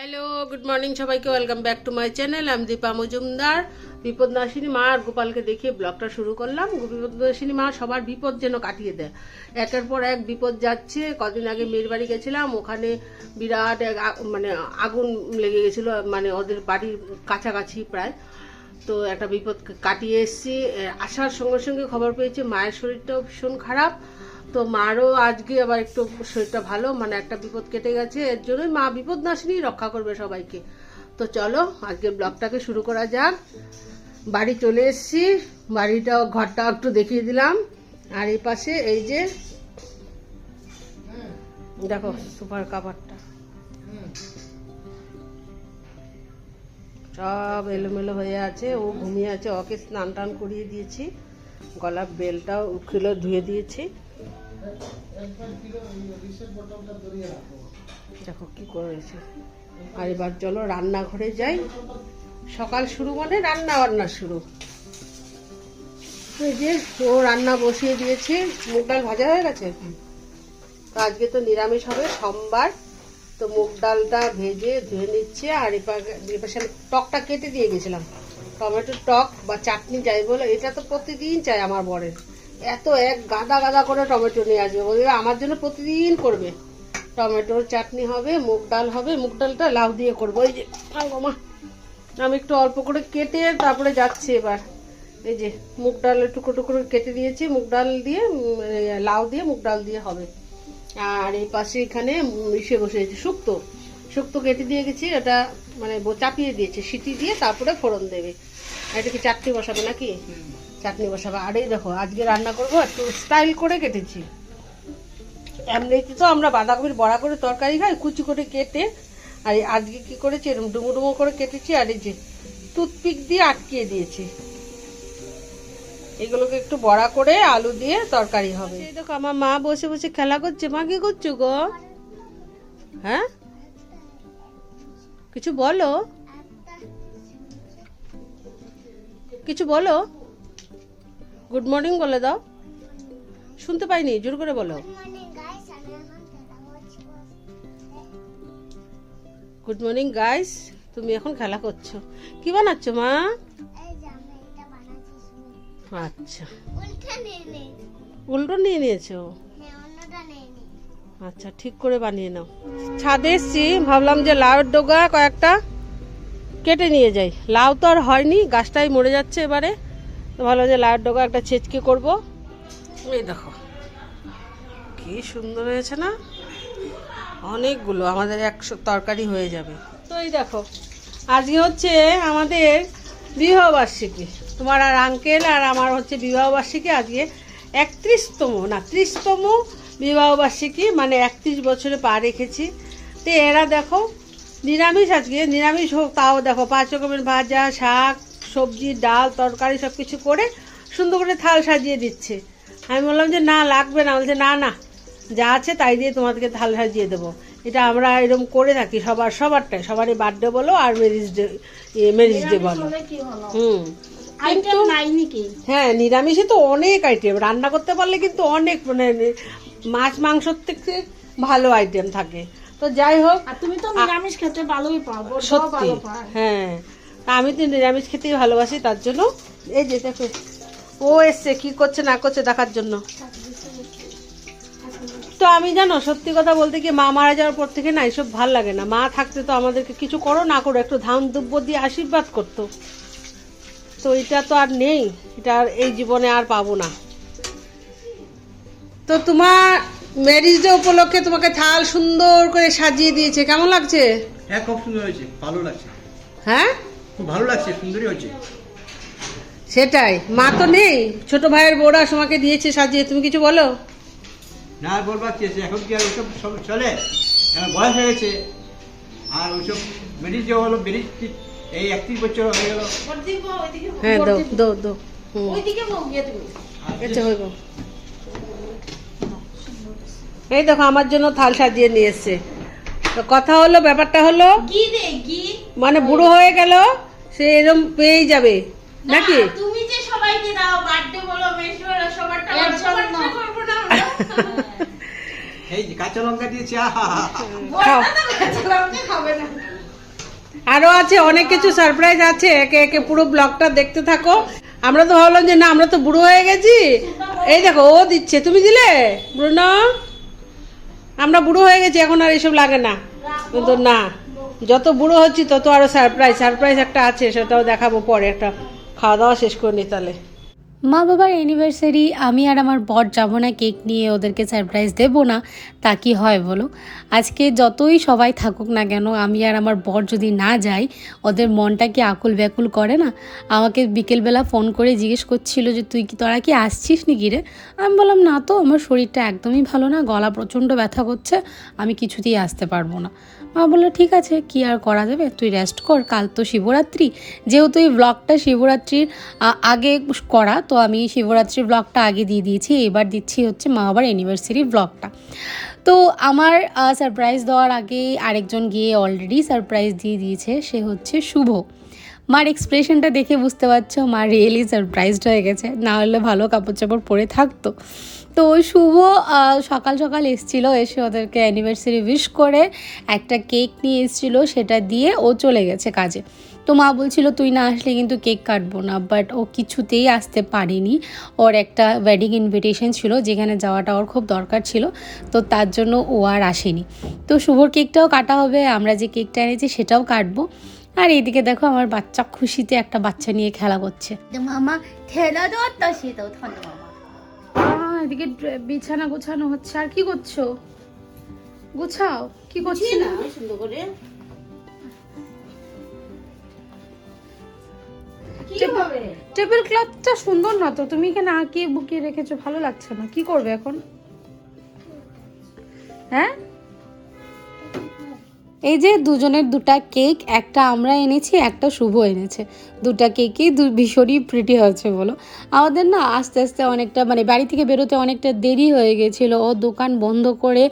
Hello, good morning সবাইকে। Welcome back to my channel. আমি দীপা মজুমদার। বিপদনাশিনী মা আর গোপালকে দেখিয়ে ব্লগটা শুরু করলাম। বিপদনাশিনী মা সবার বিপদ যেন কাটিয়ে দেয়। একের পর এক বিপদ যাচ্ছে। কদিন আগে মেয়ের বাড়ি গেছিলাম, ওখানে বিরাট মানে আগুন লেগে গেছিলো, মানে ওদের বাড়ির কাছাকাছি প্রায়। তো একটা বিপদ কাটিয়ে এসেছি। আসার সঙ্গে সঙ্গে খবর পেয়েছি মায়ের শরীরটাও ভীষণ খারাপ। তো মারও আজকে আবার একটু শরীরটা ভালো, মানে একটা বিপদ কেটে গেছে। এর জন্যই মা বিপদনাশিনী রক্ষা করবে সবাইকে। তো চলো আজকে ব্লগটাকে শুরু করা যাক। বাড়ি চলে এসেছি, বাড়িটাও ঘরটা একটু দেখিয়ে দিলাম। আর এই পাশে এই যে দেখো সুপার কাভারটা সব এলোমেলো হয়ে আছে। ও ঘুমিয়ে আছে, ওকে স্নান টান করিয়ে দিয়েছি, গলার বেলটাও উঠলে ধুয়ে দিয়েছি। দেখো কি করেছে। আর এবার চলো রান্নাঘরে যাই। সকাল শুরু মানে রান্না বান্না শুরু। এই যে ও রান্না বসিয়ে দিয়েছি, মুগ ডাল ভাজা হয়ে গেছে। তো আজকে তো নিরামিষ হবে, সোমবার। তো মুগ ডালটা ভেজে ধুয়ে নিচ্ছে। আর এপাশে আমি টকটা কেটে দিয়ে গেছিলাম, টমেটোর টক বা চাটনি যাই বলে। এটা তো প্রতিদিন চাই আমার বরের। এত এক গাদা গাদা করে টমেটো নিয়ে আসবে, বলবে আমার জন্য প্রতিদিন করবে। টমেটোর চাটনি হবে, মুগ ডাল হবে। মুগ ডালটা লাউ দিয়ে করবো। এই যে মা আমি একটু অল্প করে কেটে তারপরে যাচ্ছি এবার। এই যে মুগ ডাল টুকরো টুকরো কেটে দিয়েছি, মুগ ডাল দিয়ে লাউ দিয়ে মুগ ডাল দিয়ে হবে। আর এই পাশে এখানে ইসে বসেছি, শুক্তো কেটে দিয়ে গেছি। এটা মানে চাপিয়ে দিয়েছে, সিটি দিয়ে তারপরে ফোড়ন দেবে। এটা কি চাটনি বসাবে নাকি? চাটনি বসাবে। আর এই দেখো আজকে রান্না করবো, একটু স্টাইল করে কেটেছি। এমনিতে তো আমরা বাঁধাকপির বড়া করে তরকারি খাই, কুচি করে কেটে। আর আজকে কি করেছি, এরকম ডুমো ডুমো করে কেটেছি। আর এই যে টুথপিক দিয়ে আটকিয়ে দিয়েছি। এগুলোকে একটু বড়া করে আলু দিয়ে তরকারি হবে। এই দেখো আমার মা বসে বসে খেলা করছে। মা কি করছো গো? হ্যাঁ কিছু বলো, কিছু বলো। গুড মর্নিং বলে দাও। শুনতে পাইনি, জোর করে বলো। গুড মর্নিং গাইস, তুমি এখন খেলা করছো। কি বানাচ্ছো মা? আচ্ছা, উল্টো নিয়ে নিয়েছো। আচ্ছা ঠিক করে বানিয়ে নাও। ছাদে এসছি, ভাবলাম যে লাউয়ের ডগা কয়েকটা কেটে নিয়ে যাই। লাউ তো আর হয়নি, গাছটাই মরে যাচ্ছে এবারে। তো ভাবলাম যে লাউয়ের ডগা একটা ছেচকে করবো। এই দেখো কি সুন্দর হয়েছে না, অনেকগুলো, আমাদের 100 তরকারি হয়ে যাবে। তো এই দেখো আজকে হচ্ছে আমাদের বিবাহবার্ষিকী। তোমার আর আঙ্কেল আর আমার হচ্ছে বিবাহবার্ষিকী। আজকে 31তম না 30তম বিবাহবার্ষিকী, মানে 31 বছরে পা রেখেছি। তো এরা দেখো নিরামিষ, আজকে নিরামিষ হোক তাও দেখো 5 রকমের ভাজা, শাক, সবজি, ডাল, তরকারি সব কিছু করে সুন্দর করে থাল সাজিয়ে দিচ্ছে। আমি বললাম যে না লাগবে না, বলছে না না যা আছে তাই দিয়ে তোমাদেরকে থাল সাজিয়ে দেবো। এটা আমরা এরকম করে থাকি সবারটাই, সবারই বার্থডে বলো আর ম্যারেজ ডে বলো। কিন্তু হ্যাঁ নিরামিষে তো অনেক আইটেম, রান্না করতে পারলে কিন্তু অনেক, মানে মাছ মাংসর থেকে ভালো আইটেম থাকে। তো যাই হোক, তুমি তো নিরামিষ খেতে ভালোই পাবো। সত্যি হ্যাঁ, আমি তো নিরামিষ খেতেই ভালোবাসি। তার জন্য এই যে দেখো ও এসছে কি করছে না করছে দেখার জন্য। তো আমি জানো সত্যি কথা বলতে কি, মা মারা যাওয়ার পর থেকে না এসব ভাল লাগে না। মা থাকতে তো আমাদেরকে কিছু করো না করো একটু ধান দুব্য দিয়ে আশীর্বাদ করতো। তো এটা তো আর নেই, এটা আর এই জীবনে আর পাবো না। তো তোমার ম্যারেজ ডে উপলক্ষে তোমাকে থাল সুন্দর করে সাজিয়ে দিয়েছে, কেমন লাগছে? হ্যাঁ খুব সুন্দর হয়েছে, ভালো লাগছে। হ্যাঁ খুব ভালো লাগছে, সুন্দরই হয়েছে। সেটাই, মা তো নেই, ছোট ভাইয়ের বউরা তোমাকে দিয়েছে সাজিয়ে। তুমি কিছু বলো না বলবার কি আছে, এখন কি আর ওইসব সব চলে? এখন বয়স হয়ে গেছে। আর ওইসব ব্রিজ যে হলো, ব্রিজ এই 31 বছর হয়ে গেল। হ্যাঁ দো দো দো এটা হইব। এই দেখো আমার জন্য থাল সাজিয়ে নিয়ে এসছে। তো কথা হলো, ব্যাপারটা হলো মানে বুড়ো হয়ে গেল সে এরকম পেয়েই যাবে নাকি? তুমি যে সবাইকে দাও বার্থডে বলো, মেশ বলো, সবারটা করব না। এই যে কাঁচা লঙ্কা দিয়েছি, কাঁচা লঙ্কা খাবে না। আরো আছে অনেক কিছু সারপ্রাইজ আছে, একে একে পুরো ব্লগটা দেখতে থাকো। আমরা তো ভাবলাম যে না আমরা তো বুড়ো হয়ে গেছি, এই দেখো ও দিচ্ছে, তুমি দিলে ব্রুনো? আমরা বুড়ো হয়ে গেছি, এখন আর এসব লাগে না, কিন্তু না যত বুড়ো হচ্ছি তত আরো সারপ্রাইজ সারপ্রাইজ একটা আছে, সেটাও দেখাবো পরে। একটা খাওয়া দাওয়া শেষ করে নি তাহলে। মা বাবার অ্যানিভার্সারি, আমি আর আমার বর যাবো না কেক নিয়ে, ওদেরকে সারপ্রাইজ দেবো না, তা কি হয় বলো? আজকে যতই সবাই থাকুক না কেন, আমি আর আমার বর যদি না যাই, ওদের মনটা কি আকুল ব্যাকুল করে না? আমাকে বিকেলবেলা ফোন করে জিজ্ঞেস করছিল যে তোরা কি আসছিস নাকি রে? আমি বললাম না তো, আমার শরীরটা একদমই ভালো না, গলা প্রচণ্ড ব্যথা করছে, আমি কিছুতেই আসতে পারবো না। মা বললো ঠিক আছে, কি আর করা যাবে, তুই রেস্ট কর, কাল তো শিবরাত্রি, যেহেতু এই ব্লগটা শিবরাত্রির আগে করা, তো আমি শিবরাত্রির ব্লগটা আগে দিয়ে দিয়েছি, এবার দিচ্ছি হচ্ছে মা বাবার অ্যানিভার্সারি ব্লগটা। তো আমার সারপ্রাইজ দেওয়ার আগে আরেকজন গিয়ে অলরেডি সারপ্রাইজ দিয়ে দিয়েছে, সে হচ্ছে শুভ। মার এক্সপ্রেশনটা দেখে বুঝতে পারছো মা রিয়েলি সারপ্রাইজড হয়ে গেছে, না হলে ভালো কাপড় চাপড় পরে থাকতো। তো শুভ সকাল সকাল এসেছিলো, এসে ওদেরকে অ্যানিভার্সারি উইশ করে একটা কেক নিয়ে এসেছিলো, সেটা দিয়ে ও চলে গেছে কাজে। তো মা বলছিল তুই না আসলে কিন্তু কেক কাটবো না, বাট ও কিছুতেই আসতে পারেনি, ওর একটা ওয়েডিং ইনভিটেশন ছিল যেখানে যাওয়াটা ওর খুব দরকার ছিল, তো তার জন্য ও আর আসেনি। তো শুভর কেকটাও কাটা হবে, আমরা যে কেকটা এনেছি সেটাও কাটবো। আর এইদিকে দেখো আমার বাচ্চা খুশিতে একটা বাচ্চা নিয়ে খেলা করছে। মামা খেলা도 어떠시도 ধন্য মামা। এদিকে বিছানা গোছানো হচ্ছে। আর কি করছো? গোছাও। কি করছি না সুন্দর করে টেবিল ক্লথটা সুন্দর না তো, তুমি এখানে আঁকিয়ে বুকিয়ে রেখেছো, ভালো লাগছে না। কি করবে এখন? হ্যাঁ, এই যে দুজনের দুটা কেক, একটা আমরা এনেছি, একটা শুভ এনেছে। দুটা কেকই ভীষণই প্রিটি হয়েছে বলো। আমাদের না আস্তে আস্তে অনেকটা মানে বাড়ি থেকে বেরোতে অনেকটা দেরি হয়ে গেছিলো, ও দোকান বন্ধ করে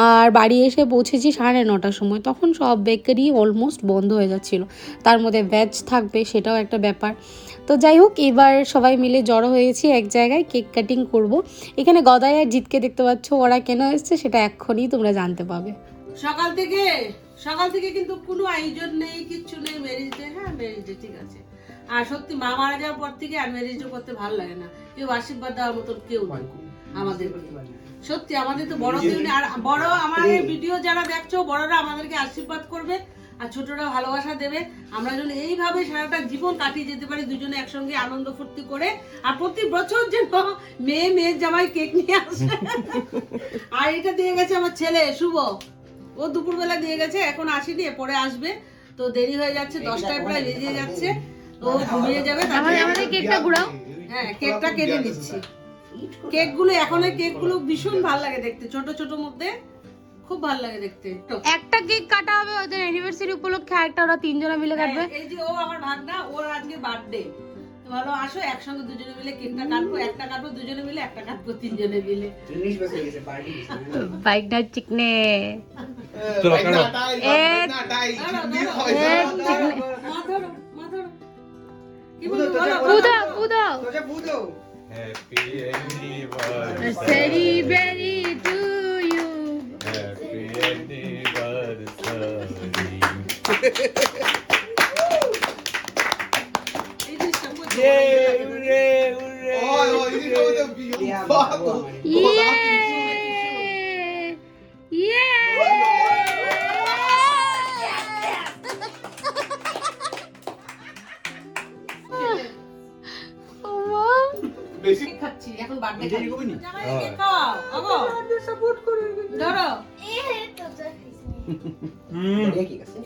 আর বাড়ি এসে পৌঁছেছি 9:30টার সময়, তখন সব বেকারি অলমোস্ট বন্ধ হয়ে যাচ্ছিলো, তার মধ্যে ভেজ থাকবে সেটাও একটা ব্যাপার। তো যাই হোক, এবার সবাই মিলে জড়ো হয়েছি এক জায়গায়, কেক কাটিং করব। এখানে গদাই আর জিতকে দেখতে পাচ্ছ, ওরা কেন এসছে সেটা এক্ষুনি তোমরা জানতে পাবে। সকাল থেকে কিন্তু কোনো আয়োজন নেই, কিচ্ছু নেই। ম্যারেজ ডে, হ্যাঁ ম্যারেজ ডে ঠিক আছে। আর সত্যি মা মারা যাওয়ার পর থেকে আর ম্যারেজ ডে করতে ভালো লাগে না, কেউ আশীর্বাদ দেওয়ার মতন কেউ নেই আমাদের। সত্যি আমাদের তো বড় কেউ নেই। আর বড় আমাদের ভিডিও যারা দেখছো, বড়রা আমাদেরকে আশীর্বাদ করবে আর ছোটরা ভালোবাসা দেবে। আমরা যেন এইভাবে সারাটা জীবন কাটিয়ে যেতে পারি দুজনে একসঙ্গে আনন্দ ফুর্তি করে। আর প্রতি বছর যেন মেয়ের জামাই কেক নিয়ে আসে। আর এটা দিয়ে গেছে আমার ছেলে শুভ, ও দুপুরবেলা দিয়ে গেছে, এখন আসেনি, পরে আসবে। তো দেরি হয়ে যাচ্ছে, 10টায় প্রায় বেজে যাচ্ছে, তো ঘুমিয়ে যাবে। আমাদের কেকটা ঘুরাও। হ্যাঁ, কেকটা কেটে নিচ্ছি। কেকগুলো এখন এই কেকগুলো ভীষণ ভালো লাগে দেখতে, ছোট ছোট মধ্যে খুব ভালো লাগে দেখতে। একটা কেক কাটা হবে ওদের অ্যানিভার্সারি উপলক্ষে, আরেকটা ওরা তিনজনে মিলে কাটবে। এই যে ও আমার ভাগনা, ওর আজকে বার্থডে, ভালো আসো একসঙ্গে দুজনে মিলে কেকটা কাটবো। একটা কাটবো দুজনে মিলে, একটা কাটবো তিনজনে মিলে। বাইক না চিকনে মা ধরো, মা ধরো। কি বলবো বলো? পুদো happy anniversary to you, Happy anniversary. এই জিনিসটা খুব বেশি খাচ্ছি এখন, বার্থডে খাও আগো সাপোর্ট করে ধরো।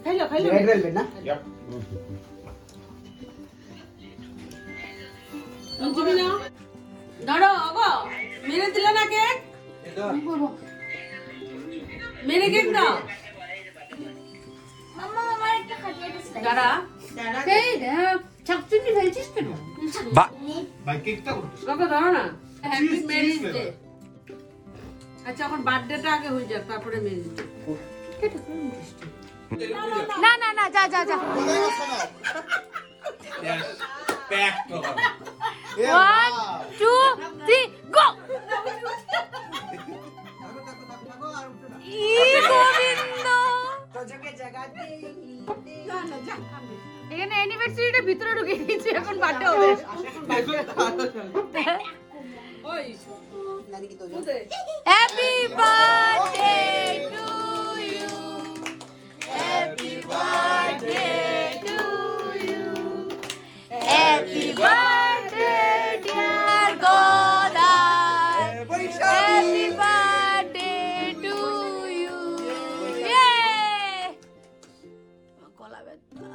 খাইলো রেড ভেলভেট না? তুমি নাও, ধরো আগো। মেরে দিলে না কেক? মেরে কেক দাও। মামা আমার একটা খাটিয়ে দিছে। দাঁড়া এই ছাকচুনি ফেলছিস কেন? ওকে ধরো না। Happy marriage day. আচ্ছা এখন বার্থডেটা আগে হয়ে যাক, তারপরে ম্যারেজ ডে। না না না, যা যা যা। 1 2 3 গো। ই গোবিন্দ এখানে অ্যানিভার্সারিটা ভিতরে ঢুকে দিয়েছি, এখন বার্থডে হবে। Happy birthday to you, happy birthday to you, happy birthday dear Godai, happy birthday to you. গলা ব্যথা।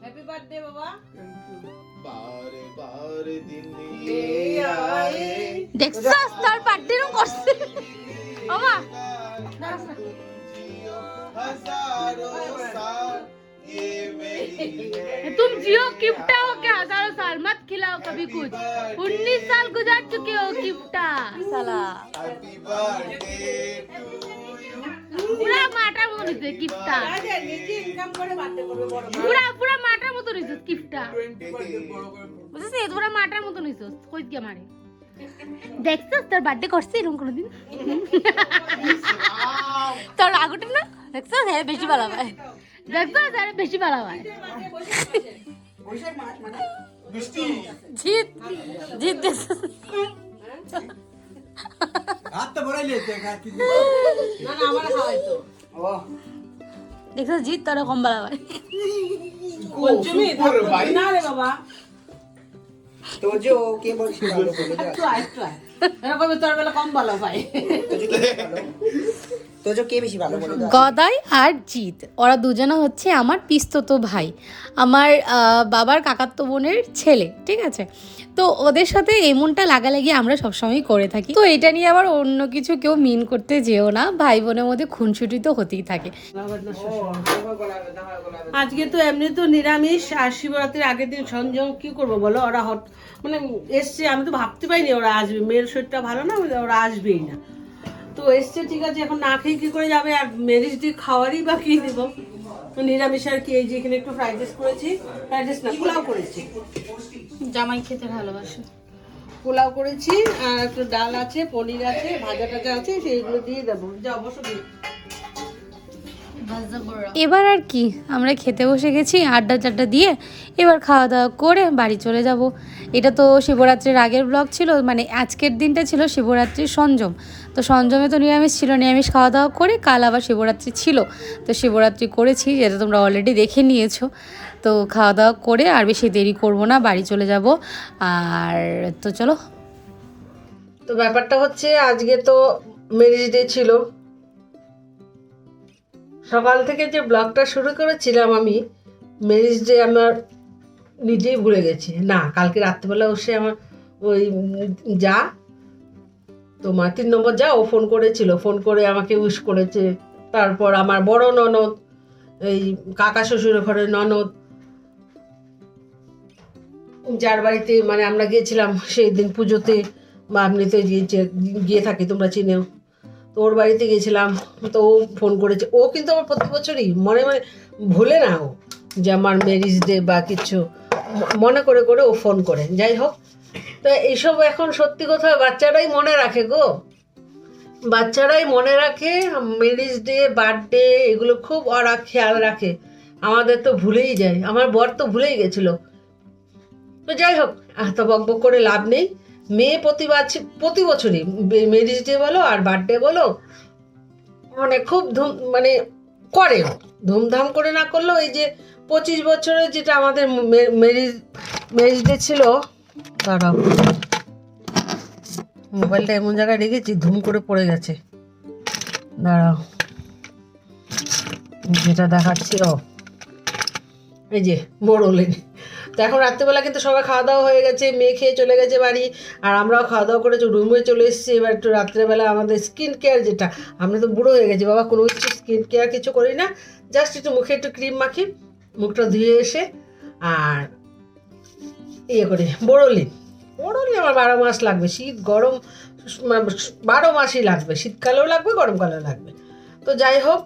হ্যাপি বার্থডে বাবা। बारे बारे दिन দেখছস তোর বার্থডে রুম করছে বাবা। हजारों साल ये मेरी है तुम जियो किप्टा हो क्या हजारों साल, मत खिलाओ कभी कुछ। 19 साल गुजार चुके हो किप्टा साला। हैप्पी बर्थडे पूरा माटार মতো নিছে কিপটা, পুরা পুরা মাটার মতো নিছে কিপটা, বুঝছিস? এত বড় মাটার মতো নিছিস, কই কি মারে? দেখছস তোর বার্থডে করছিস এরকম কোনদিন? তোর আগটা না দেখছস? হ্যাঁ বেশি ভালো হয়, দেখছস? আরে বেশি ভালো হয়। জিত জিত দেখছস? হাত তো বড়াই লেতে খাতি না না আমার খাওয়াই তো ও দেখছস? জিত তোর কম ভালো হয়। পঞ্চমী না রে বাবা, तो जो के बड़ी भालो बोले जा একটু আয় এরকম তোর বেলা কম ভালো পাই। तो जो के बेশি ভালো বলে जा গদাই আর জিৎ ওরা দুজনে হচ্ছে আমার পিস্তত ভাই, আমার বাবার কাকাতো বোনের ছেলে, ঠিক আছে? তো ওদের সাথে এমনটা লাগালাগি আমরা সবসময় করে থাকি। তো এটা নিয়ে আবার অন্য কিছু কেউ মিন করতে যেও না, ভাই বোনের মধ্যে খুনসুটি তো হতেই থাকে। আজকে তো এমনি তো নিরামিষ, আর শিবরাত্রির আগের দিন সঞ্জম কি করব বলো, ওরা মানে এসছে, আমি তো ভাবতে পারিনি ওরা আসবে, মেয়ের শরীরটা ভালো না, ওরা আসবেই না। তো এসছে ঠিক আছে, এখন না খেয়ে কি করে যাবে, আর মেরিজ দিয়ে খাওয়ারই বা কি দেবো, তো নিরামিষ আর কি। এই যে এখানে একটু ফ্রাইড রাইস করেছি, ফ্রাইড রাইস না পোলাও করেছি, জামাই খেতে ভালোবাসে। পোলাও করেছি, আর একটু ডাল আছে, পনির আছে, ভাজা টাজা আছে, সেইগুলো দিয়ে দেবো, যা অবশ্য দিয়ে। এবার আর কি আমরা খেতে বসে গেছি আড্ডা টাড্ডা দিয়ে, এবার খাওয়া দাওয়া করে বাড়ি চলে যাব। এটা তো শিবরাত্রির আগের ব্লগ ছিল, মানে আজকের দিনটা ছিল শিবরাত্রির সঞ্জম। তো সঞ্জমে তো নিরামিষ ছিল, নিরামিষ খাওয়া দাওয়া করে কাল আবার শিবরাত্রি ছিল, তো শিবরাত্রি করেছি, যেটা তোমরা অলরেডি দেখে নিয়েছো। তো খাওয়া দাওয়া করে আর বেশি দেরি করব না, বাড়ি চলে যাব। আর তো চলো। তো ব্যাপারটা হচ্ছে আজকে তো ম্যারেজ ডে ছিল, সকাল থেকে যে ব্লগটা শুরু করেছিলাম আমি, ম্যারেজ ডে আমার নিজেই ভুলে গেছি। না, কালকে রাত্রিবেলা বসে আমার ওই যা তোমার 3 নম্বর যা, ও ফোন করেছিল, ফোন করে আমাকে উইশ করেছে। তারপর আমার বড় ননদ, এই কাকা শ্বশুরের ঘরের ননদ, যার বাড়িতে মানে আমরা গিয়েছিলাম সেই দিন পুজোতে, বা এমনিতে গিয়ে থাকি, তোমরা চিনেও, তো ওর বাড়িতে গেছিলাম। তো ও ফোন করেছে, ও কিন্তু আমার প্রতি বছরই মনে মনে ভুলে না, ও যে আমার ম্যারেজ ডে বা কিছু মনে করে করে ও ফোন করে। যাই হোক, তো এইসব এখন সত্যি কথা বাচ্চারাই মনে রাখে গো, বাচ্চারাই মনে রাখে ম্যারেজ ডে, বার্থডে, এগুলো খুব ওরা খেয়াল রাখে। আমাদের তো ভুলেই যায়, আমার বর তো ভুলেই গেছিলো। তো যাই হোক, এত বকবক করে লাভ নেই। মেয়ে প্রতি বছরই ম্যারেজ ডে বলো আর বার্থডে বলো, মানে খুব মানে করে, ধুমধাম করে না করলেও এই যে 25 বছরের যেটা আমাদের ম্যারেজ ডে ছিল, দাঁড়াও মোবাইলটা এমন জায়গায় রেখেছি ধুম করে পড়ে গেছে, দাঁড়াও যেটা দেখাচ্ছি, এই যে মোড়লেন। তো এখন রাত্রেবেলা কিন্তু সবাই খাওয়া দাওয়া হয়ে গেছে, মেয়ে খেয়ে চলে গেছে বাড়ি, আর আমরাও খাওয়া দাওয়া করেছি, রুমে চলে এসেছি। এবার একটু রাত্রেবেলা আমাদের স্কিন কেয়ার, যেটা আমরা তো বুড়ো হয়ে গেছি বাবা, কোনো কিছু স্কিন কেয়ার কিছু করি না, জাস্ট একটু মুখে একটু ক্রিম মাখি, মুখটা ধুয়ে এসে আর ইয়ে করি বোরোলিন আমার 12 মাস লাগবে, শীত গরম 12 মাসই লাগবে, শীতকালেও লাগবে গরমকালেও লাগবে। তো যাই হোক,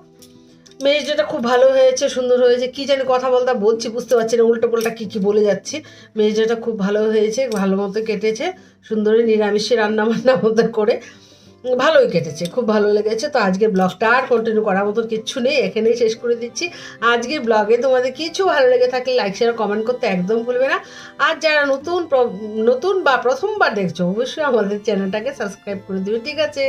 ম্যারেজ ডেটা খুব ভালো হয়েছে, সুন্দর হয়েছে, কী জানি কথা বলছি বুঝতে পারছি না, উল্টো পাল্টা কী বলে যাচ্ছি। ম্যারেজ ডেটা খুব ভালো হয়েছে, ভালো মতো কেটেছে, সুন্দরী নিরামিষে রান্না বান্না মতো করে। ভালোই কেটেছে, খুব ভালো লেগেছে। তো আজকের ব্লগটা আর কন্টিনিউ করার মতো কিচ্ছু নেই, এখানেই শেষ করে দিচ্ছি। আজকের ব্লগে তোমাদের কিছু ভালো লেগে থাকলে লাইক শেয়ার কমেন্ট করতে একদম ভুলবে না। আর যারা নতুন বা প্রথমবার দেখছো অবশ্যই আমাদের চ্যানেলটাকে সাবস্ক্রাইব করে দিবে, ঠিক আছে?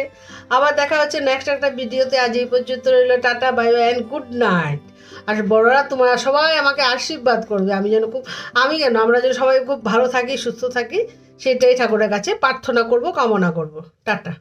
আবার দেখা হচ্ছে নেক্সট একটা ভিডিওতে। আজ এই পর্যন্ত রইল, tata, bye bye and good night. আর বড়রা তোমরা সবাই আমাকে আশীর্বাদ করবে, আমরা যেন সবাই খুব ভালো থাকি, সুস্থ থাকি, সেটাই ঠাকুরের কাছে প্রার্থনা করব, কামনা করব। টাটা।